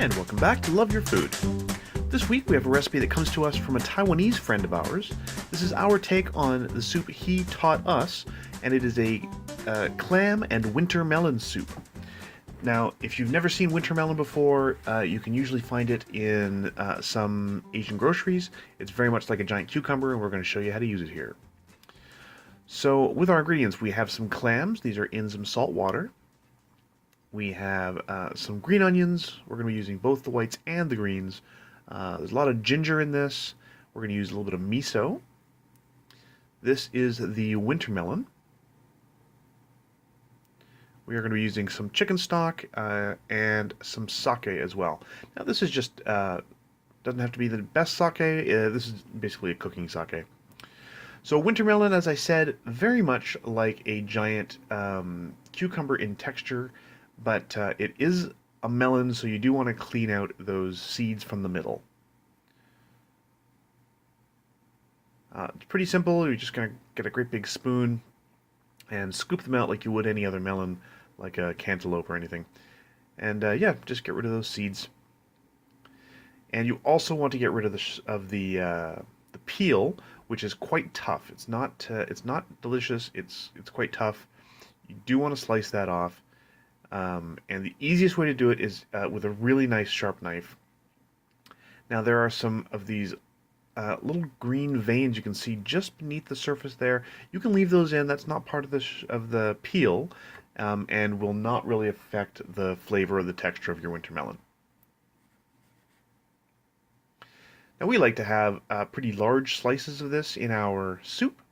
And welcome back to Love Your Food. This week we have a recipe that comes to us from a Taiwanese friend of ours. This is our take on the soup he taught us, and it is a clam and winter melon soup. Now, if you've never seen winter melon before, you can usually find it in some Asian groceries. It's very much like a giant cucumber, and we're going to show you how to use it here. So, with our ingredients, we have some clams. These are in some salt water. We have some green onions. We're going to be using both the whites and the greens. There's a lot of ginger in this. We're going to use a little bit of miso. This is the winter melon. We are going to be using some chicken stock and some sake as well. Now this is just, doesn't have to be the best sake. This is basically a cooking sake. So winter melon, as I said, very much like a giant cucumber in texture, but it is a melon, so you do want to clean out those seeds from the middle. It's pretty simple. You're just going to get a great big spoon and scoop them out like you would any other melon, like a cantaloupe or anything. And yeah, just get rid of those seeds. And you also want to get rid of the peel, which is quite tough. It's not delicious. It's quite tough. You do want to slice that off. And the easiest way to do it is with a really nice sharp knife. Now there are some of these little green veins you can see just beneath the surface there. You can leave those in. That's not part of the peel, and will not really affect the flavor or the texture of your winter melon. Now we like to have pretty large slices of this in our soup,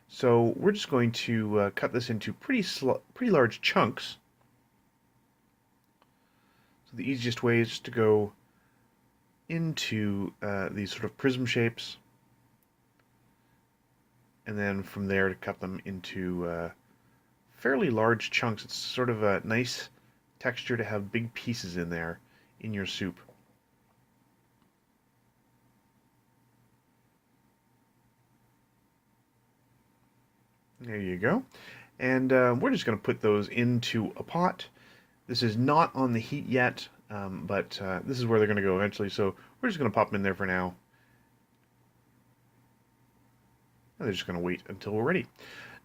so we're just going to cut this into pretty large chunks. So the easiest way is just to go into these sort of prism shapes, and then from there to cut them into fairly large chunks. It's sort of a nice texture to have big pieces in there in your soup. There you go. And we're just going to put those into a pot. This is not on the heat yet, but this is where they're going to go eventually, so we're just going to pop them in there for now. And they're just going to wait until we're ready.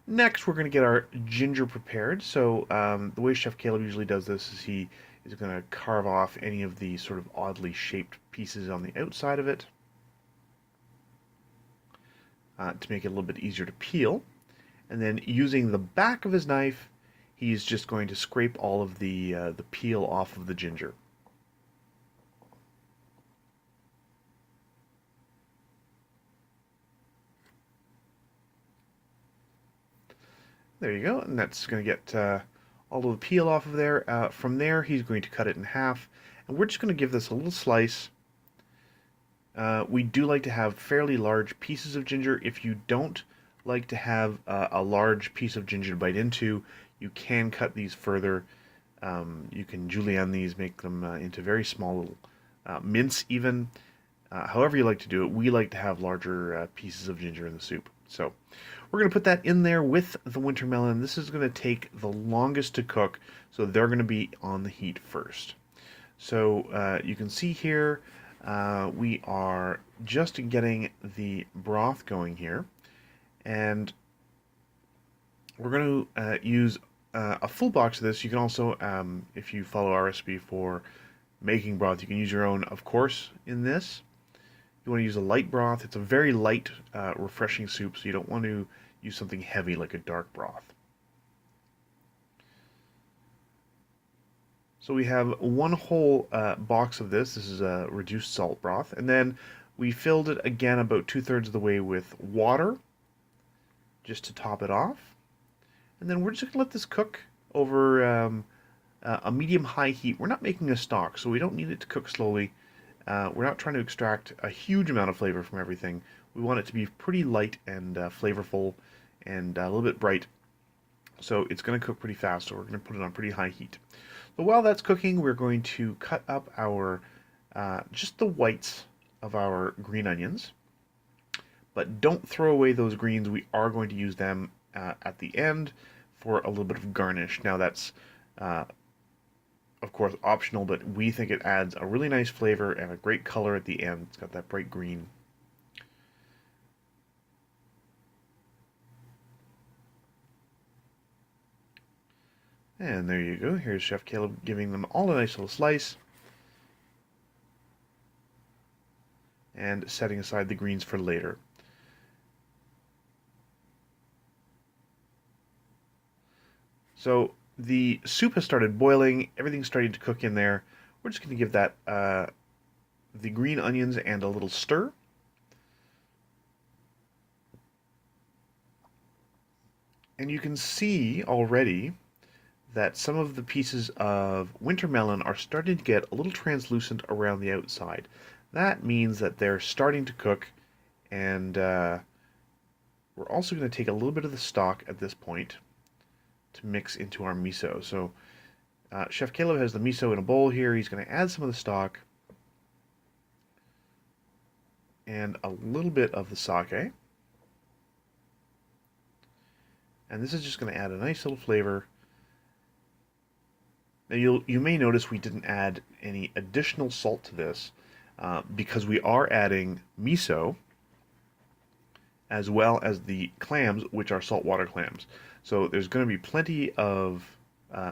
Next, we're going to get our ginger prepared. So the way Chef Caleb usually does this is he is going to carve off any of the sort of oddly shaped pieces on the outside of it to make it a little bit easier to peel. And then using the back of his knife, he's just going to scrape all of the peel off of the ginger. There you go, and that's going to get all of the peel off of there. From there, he's going to cut it in half, and we're just going to give this a little slice. We do like to have fairly large pieces of ginger. If you don't like to have a large piece of ginger to bite into, you can cut these further. You can julienne these, make them into very small little mince even. However you like to do it, we like to have larger pieces of ginger in the soup. So we're going to put that in there with the winter melon. This is going to take the longest to cook, so they're going to be on the heat first. So you can see here, we are just getting the broth going here. And we're going to use a full box of this. You can also, if you follow our recipe for making broth, you can use your own, of course, in this. You want to use a light broth. It's a very light, refreshing soup, so you don't want to use something heavy like a dark broth. So we have one whole box of this. This is a reduced salt broth. And then we filled it again about 2/3 of the way with water, just to top it off. And then we're just going to let this cook over a medium-high heat. We're not making a stock, so we don't need it to cook slowly. We're not trying to extract a huge amount of flavor from everything. We want it to be pretty light and flavorful and a little bit bright. So it's going to cook pretty fast, so we're going to put it on pretty high heat. So while that's cooking, we're going to cut up our just the whites of our green onions. But don't throw away those greens. We are going to use them at the end for a little bit of garnish. Now that's of course, optional, but we think it adds a really nice flavor and a great color at the end. It's got that bright green. And there you go. Here's Chef Caleb giving them all a nice little slice. And setting aside the greens for later. So the soup has started boiling. Everything's starting to cook in there. We're just going to give that the green onions and a little stir. And you can see already that some of the pieces of winter melon are starting to get a little translucent around the outside. That means that they're starting to cook, and we're also going to take a little bit of the stock at this point to mix into our miso. So Chef Caleb has the miso in a bowl here. He's going to add some of the stock and a little bit of the sake. And this is just going to add a nice little flavor. Now you may notice we didn't add any additional salt to this because we are adding miso as well as the clams, which are saltwater clams. So there's going to be plenty of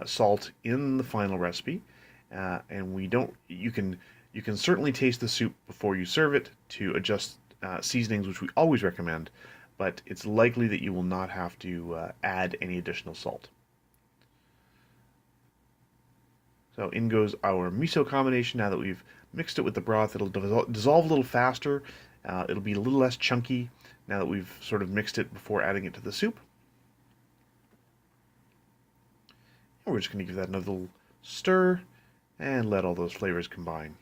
salt in the final recipe, and we don't. You can certainly taste the soup before you serve it to adjust seasonings, which we always recommend. But it's likely that you will not have to add any additional salt. So in goes our miso combination. Now that we've mixed it with the broth, it'll dissolve a little faster. It'll be a little less chunky now that we've sort of mixed it before adding it to the soup. And we're just going to give that another little stir and let all those flavors combine.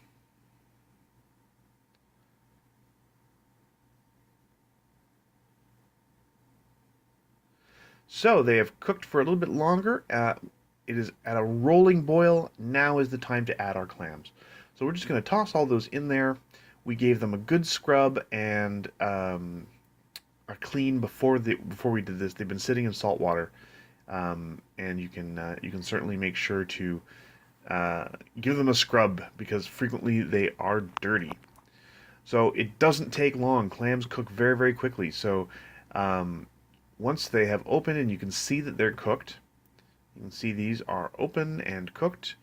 So they have cooked for a little bit longer. It is at a rolling boil. Now is the time to add our clams. So we're just going to toss all those in there. We gave them a good scrub and a clean before we did this. They've been sitting in salt water, and you can certainly make sure to give them a scrub because frequently they are dirty. So it doesn't take long. Clams cook very, very quickly. So once they have opened and you can see that they're cooked, you can see these are open and cooked.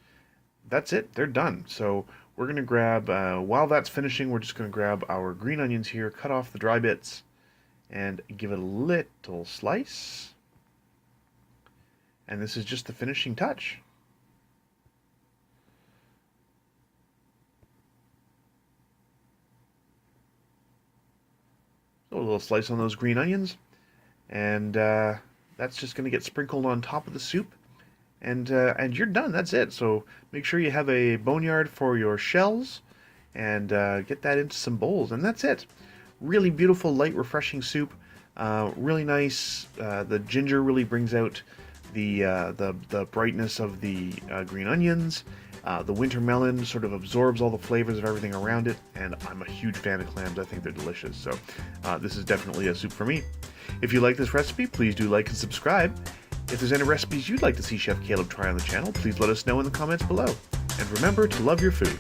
That's it. They're done. So we're going to grab, while that's finishing, we're just going to grab our green onions here, cut off the dry bits, and give it a little slice. And this is just the finishing touch. So a little slice on those green onions. And that's just going to get sprinkled on top of the soup. And you're done. That's it. So make sure you have a boneyard for your shells and get that into some bowls. And that's it. Really beautiful, light, refreshing soup. Really nice. The ginger really brings out the brightness of the green onions. The winter melon sort of absorbs all the flavors of everything around it. And I'm a huge fan of clams. I think they're delicious. So this is definitely a soup for me. If you like this recipe, please do like and subscribe. If there's any recipes you'd like to see Chef Caleb try on the channel, please let us know in the comments below. And remember to love your food.